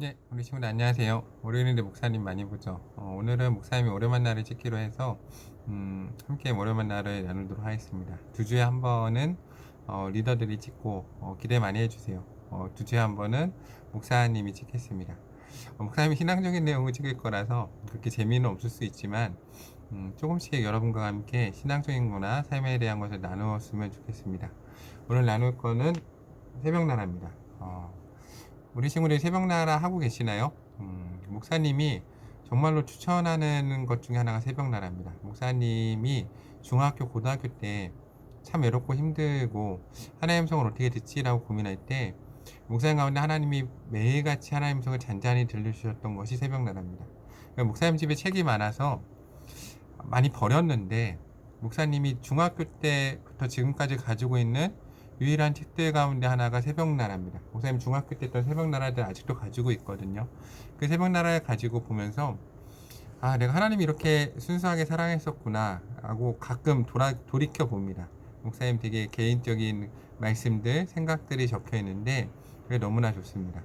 네, 우리 친구들 안녕하세요. 월요일인데 목사님 많이 보죠. 오늘은 목사님이 오랜만 날을 찍기로 해서 함께 오랜만 날을 나누도록 하겠습니다. 두 주에 한 번은 리더들이 찍고 기대 많이 해주세요. 두 주에 한 번은 목사님이 찍겠습니다. 목사님이 신앙적인 내용을 찍을 거라서 그렇게 재미는 없을 수 있지만 조금씩 여러분과 함께 신앙적인 거나 삶에 대한 것을 나누었으면 좋겠습니다. 오늘 나눌 거는 새벽나라입니다. 우리 친구들이 새벽나라 하고 계시나요? 목사님이 정말로 추천하는 것 중에 하나가 새벽나라입니다. 목사님이 중학교, 고등학교 때 참 외롭고 힘들고 하나님 성을 어떻게 듣지라고 고민할 때 목사님 가운데 하나님이 매일같이 하나님 성을 잔잔히 들려주셨던 것이 새벽나라입니다. 그러니까 목사님 집에 책이 많아서 많이 버렸는데 목사님이 중학교 때부터 지금까지 가지고 있는 유일한 책들 가운데 하나가 새벽나라입니다. 목사님 중학교 때 했던 새벽나라들 아직도 가지고 있거든요. 그 새벽나라를 가지고 보면서 내가 하나님이 이렇게 순수하게 사랑했었구나 하고 가끔 돌이켜 봅니다. 목사님 되게 개인적인 말씀들, 생각들이 적혀 있는데 그게 너무나 좋습니다.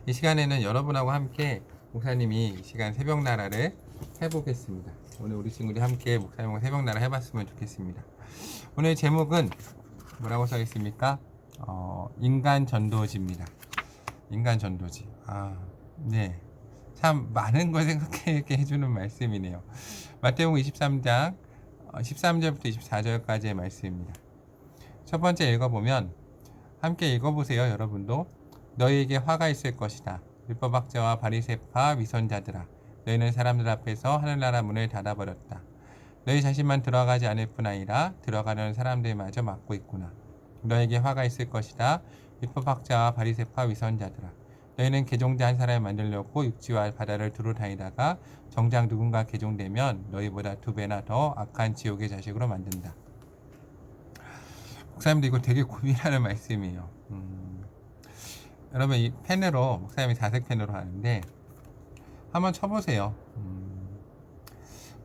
이 시간에는 여러분하고 함께 목사님이 이 시간 새벽나라를 해보겠습니다. 오늘 우리 친구들이 함께 목사님과 새벽나라 해봤으면 좋겠습니다. 오늘 제목은 뭐라고 써 있습니까? 인간 전도지입니다. 인간 전도지. 네. 참 많은 걸 생각하게 해주는 말씀이네요. 마태복음 23장 13절부터 24절까지의 말씀입니다. 첫 번째 읽어보면 함께 읽어보세요. 여러분도. 너희에게 화가 있을 것이다. 율법학자와 바리새파 위선자들아, 너희는 사람들 앞에서 하늘나라 문을 닫아버렸다. 너희 자신만 들어가지 않을 뿐 아니라 들어가려는 사람들마저 막고 있구나. 너에게 화가 있을 것이다. 율법학자와 바리새파 위선자들아, 너희는 개종자 한 사람을 만들려고 육지와 바다를 두루 다니다가 정작 누군가 개종되면 너희보다 2배나 더 악한 지옥의 자식으로 만든다. 목사님도 이거 되게 고민하는 말씀이에요. 여러분 이 펜으로 목사님이 자색 펜으로 하는데 한번 쳐보세요.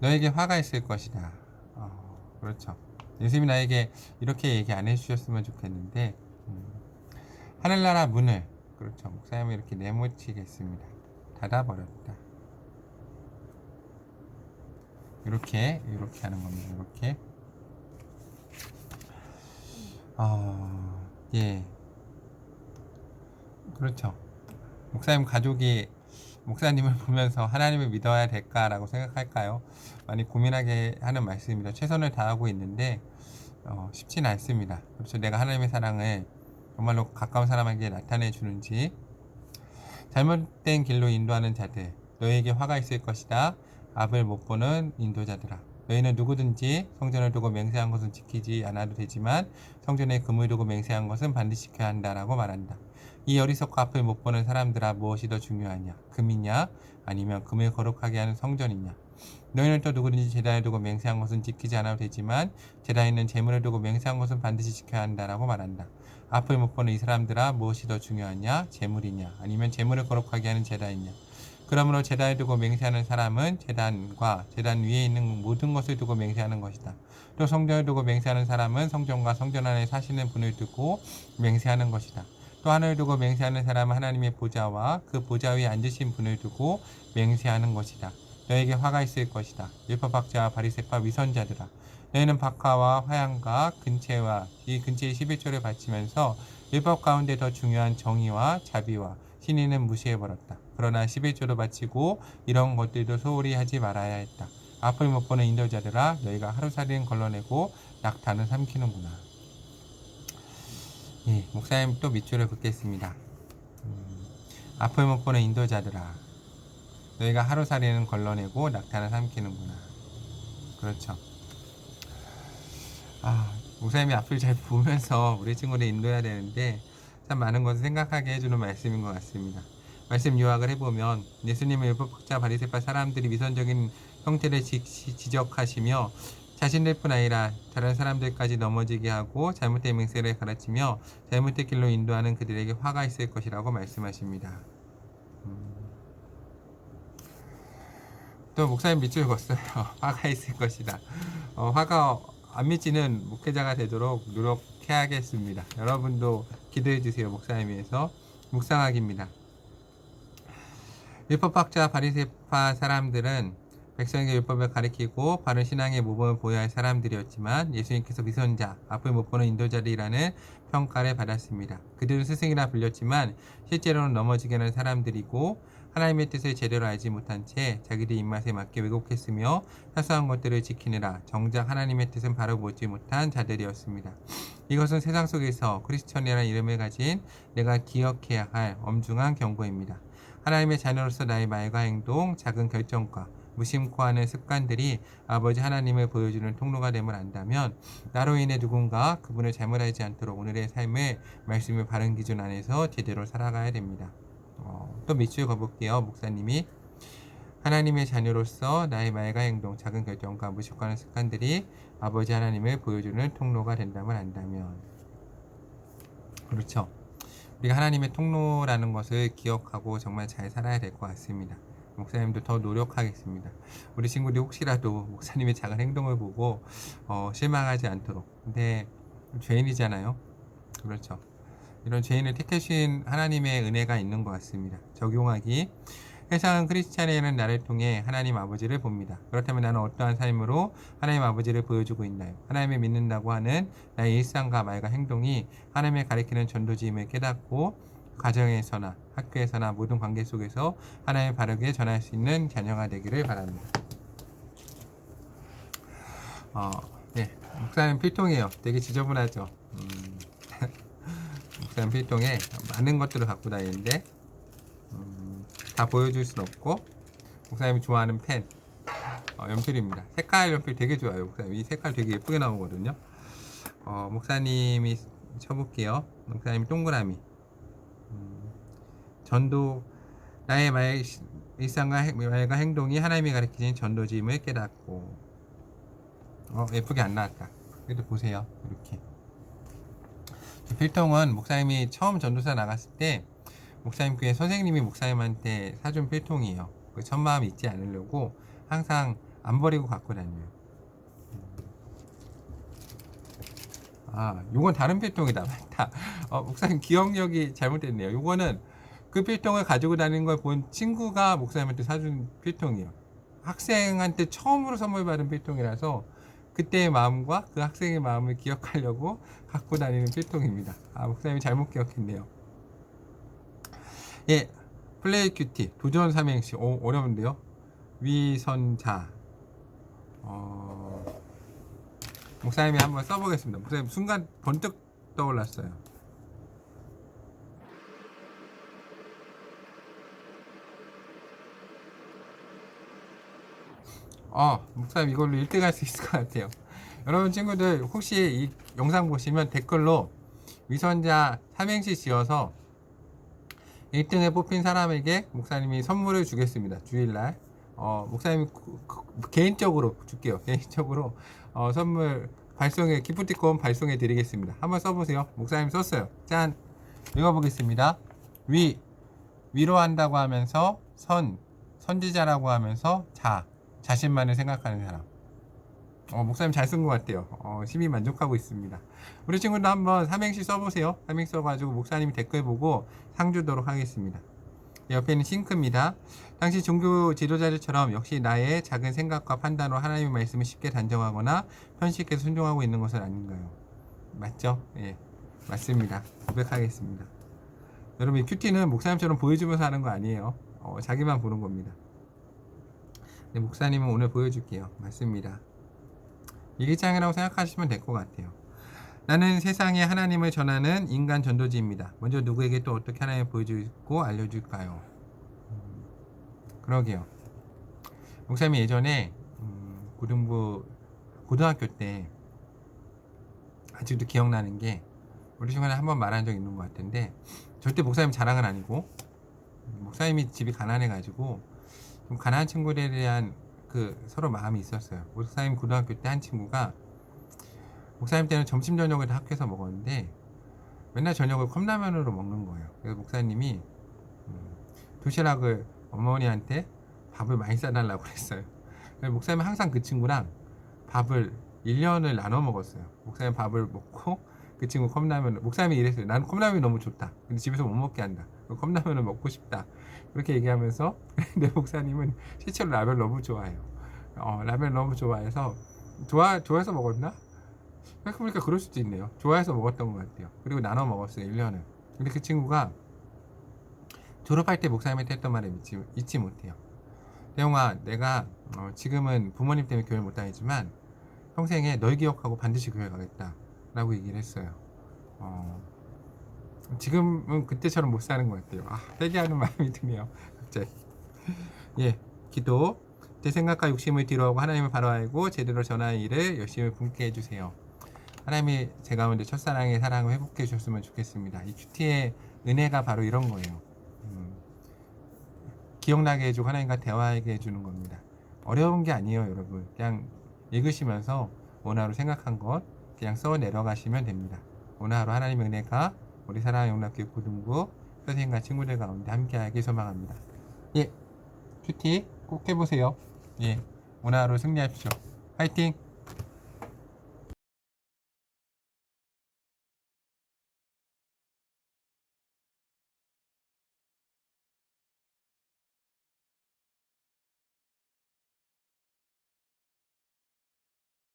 너에게 화가 있을 것이다. 그렇죠. 예수님이 나에게 이렇게 얘기 안 해주셨으면 좋겠는데 하늘나라 문을, 그렇죠, 목사님이 이렇게 네모치겠습니다. 닫아버렸다. 이렇게 하는 겁니다. 이렇게. 예, 그렇죠. 목사님 가족이 목사님을 보면서 하나님을 믿어야 될까라고 생각할까요? 많이 고민하게 하는 말씀입니다. 최선을 다하고 있는데 쉽지는 않습니다. 그렇죠. 내가 하나님의 사랑을 정말로 가까운 사람에게 나타내 주는지. 잘못된 길로 인도하는 자들, 너희에게 화가 있을 것이다. 앞을 못 보는 인도자들아, 너희는 누구든지 성전을 두고 맹세한 것은 지키지 않아도 되지만 성전에 금을 두고 맹세한 것은 반드시 지켜야 한다라고 말한다. 이 어리석고 앞을 못 보는 사람들아, 무엇이 더 중요하냐? 금이냐? 아니면 금을 거룩하게 하는 성전이냐? 너희는 또 누구든지 제단을 두고 맹세한 것은 지키지 않아도 되지만 제단에 있는 재물을 두고 맹세한 것은 반드시 지켜야 한다라고 말한다. 앞을 못 보는 이 사람들아, 무엇이 더 중요하냐? 재물이냐? 아니면 재물을 거룩하게 하는 제단이냐? 그러므로 제단을 두고 맹세하는 사람은 제단과 제단 위에 있는 모든 것을 두고 맹세하는 것이다. 또 성전을 두고 맹세하는 사람은 성전과 성전 안에 사시는 분을 두고 맹세하는 것이다. 또 하늘을 두고 맹세하는 사람은 하나님의 보좌와 그 보좌 위에 앉으신 분을 두고 맹세하는 것이다. 너에게 화가 있을 것이다. 율법학자와 바리새파 위선자들아, 너희는 박하와 화양과 근체와 이 근체의 11조를 바치면서 율법 가운데 더 중요한 정의와 자비와 신의는 무시해버렸다. 그러나 11조를 바치고 이런 것들도 소홀히 하지 말아야 했다. 앞을 못 보는 인도자들아, 너희가 하루살이는 걸러내고 낙타는 삼키는구나. 예, 목사님 또 밑줄을 긋겠습니다. 앞을 못 보는 인도자들아, 너희가 하루살이는 걸러내고 낙타는 삼키는구나. 그렇죠. 목사님이 앞을 잘 보면서 우리 친구를 인도해야 되는데 참 많은 것을 생각하게 해주는 말씀인 것 같습니다. 말씀 요약을 해보면 예수님은 율법학자 바리새파 사람들이 위선적인 형태를 지적하시며 자신들뿐 아니라 다른 사람들까지 넘어지게 하고 잘못된 맹세를 가르치며 잘못된 길로 인도하는 그들에게 화가 있을 것이라고 말씀하십니다. 또 목사님 밑줄 걷어요. 화가 있을 것이다. 화가 안 미치는 목회자가 되도록 노력해야겠습니다. 여러분도 기도해 주세요. 목사님 위해서 묵상하기입니다. 율법학자 바리새파 사람들은 백성에게 율법을 가리키고 바른 신앙의 모범을 보여야 할 사람들이었지만 예수님께서 위선자, 앞을 못 보는 인도자들이라는 평가를 받았습니다. 그들은 스승이라 불렸지만 실제로는 넘어지게 하는 사람들이고 하나님의 뜻을 제대로 알지 못한 채 자기들 입맛에 맞게 왜곡했으며 사소한 것들을 지키느라 정작 하나님의 뜻은 바로 보지 못한 자들이었습니다. 이것은 세상 속에서 크리스천이라는 이름을 가진 내가 기억해야 할 엄중한 경고입니다. 하나님의 자녀로서 나의 말과 행동, 작은 결정과 무심코 하는 습관들이 아버지 하나님을 보여주는 통로가 됨을 안다면 나로 인해 누군가 그분을 잘못 알지 않도록 오늘의 삶을 말씀의 바른 기준 안에서 제대로 살아가야 됩니다. 또 밑줄 그어볼게요. 목사님이 하나님의 자녀로서 나의 말과 행동, 작은 결정과 무심코 하는 습관들이 아버지 하나님을 보여주는 통로가 된다면 안다면 그렇죠. 우리가 하나님의 통로라는 것을 기억하고 정말 잘 살아야 될 것 같습니다. 목사님도 더 노력하겠습니다. 우리 친구들이 혹시라도 목사님의 작은 행동을 보고 실망하지 않도록. 근데 죄인이잖아요. 그렇죠. 이런 죄인을 택하신 하나님의 은혜가 있는 것 같습니다. 적용하기. 세상은 크리스찬이라는 나를 통해 하나님 아버지를 봅니다. 그렇다면 나는 어떠한 삶으로 하나님 아버지를 보여주고 있나요? 하나님을 믿는다고 하는 나의 일상과 말과 행동이 하나님을 가리키는 전도지임을 깨닫고 가정에서나 학교에서나 모든 관계 속에서 하나님을 바르게 전할 수 있는 자녀가 되기를 바랍니다. 네, 목사님 필통이에요. 되게 지저분하죠. 목사님 필통에 많은 것들을 갖고 다니는데 다 보여줄 순 없고 목사님이 좋아하는 펜 연필입니다. 색깔 연필 되게 좋아요. 목사님 이 색깔 되게 예쁘게 나오거든요. 목사님이 쳐볼게요. 목사님 동그라미. 전도 나의 말 일상과 말과 행동이 하나님이 가르치신 전도지임을 깨닫고 예쁘게 안 나왔다. 그래도 보세요. 이렇게 필통은 목사님이 처음 전도사 나갔을 때 목사님 교회 선생님이 목사님한테 사준 필통이에요. 그 첫마음 잊지 않으려고 항상 안 버리고 갖고 다녀요. 요건 다른 필통이다. 맞다. 목사님 기억력이 잘못됐네요. 요거는 그 필통을 가지고 다니는 걸 본 친구가 목사님한테 사준 필통이에요. 학생한테 처음으로 선물 받은 필통이라서 그때의 마음과 그 학생의 마음을 기억하려고 갖고 다니는 필통입니다. 목사님이 잘못 기억했네요. 예, 플레이 큐티 도전 삼행시. 어려운데요. 위선자. 목사님이 한번 써보겠습니다. 목사님 순간 번뜩 떠올랐어요. 목사님 이걸로 1등 할 수 있을 것 같아요. 여러분 친구들 혹시 이 영상 보시면 댓글로 위선자 삼행시 지어서 1등에 뽑힌 사람에게 목사님이 선물을 주겠습니다. 주일날 목사님이 개인적으로 줄게요. 개인적으로 선물 발송해 기프티콘 발송해 드리겠습니다. 한번 써보세요. 목사님 썼어요. 짠. 읽어보겠습니다. 위로한다고 하면서 선지자라고 하면서 자신만을 생각하는 사람. 목사님 잘 쓴 것 같아요. 심히 만족하고 있습니다. 우리 친구도 한번 삼행시 써보세요. 삼행시 써가지고 목사님이 댓글 보고 상 주도록 하겠습니다. 옆에는 싱크입니다. 당시 종교 지도자들처럼 역시 나의 작은 생각과 판단으로 하나님의 말씀을 쉽게 단정하거나 편식해서 순종하고 있는 것은 아닌가요? 맞죠? 예, 맞습니다. 고백하겠습니다. 여러분 이 큐티는 목사님처럼 보여주면서 하는 거 아니에요. 자기만 보는 겁니다. 네, 목사님은 오늘 보여줄게요. 맞습니다. 일기장이라고 생각하시면 될 것 같아요. 나는 세상에 하나님을 전하는 인간 전도지입니다. 먼저 누구에게 또 어떻게 하나님을 보여주고 알려줄까요? 그러게요. 목사님이 예전에 고등학교 때 아직도 기억나는 게 우리 중간에 한번 말한 적 있는 것 같은데 절대 목사님 자랑은 아니고 목사님이 집이 가난해가지고 좀 가난한 친구들에 대한 서로 마음이 있었어요. 목사님 고등학교 때 한 친구가 목사님 때는 점심 저녁을 다 학교에서 먹었는데 맨날 저녁을 컵라면으로 먹는 거예요. 그래서 목사님이 도시락을 어머니한테 밥을 많이 싸달라고 그랬어요. 그래서 목사님은 항상 그 친구랑 밥을 1년을 나눠 먹었어요. 목사님 밥을 먹고 그 친구 컵라면 목사님이 이랬어요. 나는 컵라면이 너무 좋다. 근데 집에서 못 먹게 한다. 컵라면을 먹고 싶다. 그렇게 얘기하면서 내 목사님은 실제로 라면 너무 좋아해요. 라면 너무 좋아해서 좋아해서 먹었나? 생각해보니까 그럴 수도 있네요. 좋아해서 먹었던 것 같아요. 그리고 나눠 먹었어요, 1년을. 근데 그 친구가 졸업할 때 목사님한테 했던 말을 잊지 못해요. 대용아, 내가 지금은 부모님 때문에 교회를 못 다니지만 평생에 널 기억하고 반드시 교회 가겠다 라고 얘기를 했어요. 지금은 그때처럼 못 사는 것 같아요. 회개하는 마음이 드네요. 갑자기. 예, 기도. 제 생각과 욕심을 뒤로하고 하나님을 바로 알고 제대로 전하는 일을 열심히 분께 해주세요. 하나님이 제 가운데 첫사랑의 사랑을 회복해 주셨으면 좋겠습니다. 이 큐티의 은혜가 바로 이런 거예요. 기억나게 해주고 하나님과 대화하게 해주는 겁니다. 어려운 게 아니에요, 여러분. 그냥 읽으시면서 오늘 하루 생각한 것 그냥 써 내려가시면 됩니다. 오늘 하루 하나님의 은혜가 우리 사랑하는 용납교육 고등부 선생님과 친구들 가운데 함께하길 소망합니다. 예, 큐티 꼭 해보세요. 예, 오늘 하루 승리하십시오. 화이팅!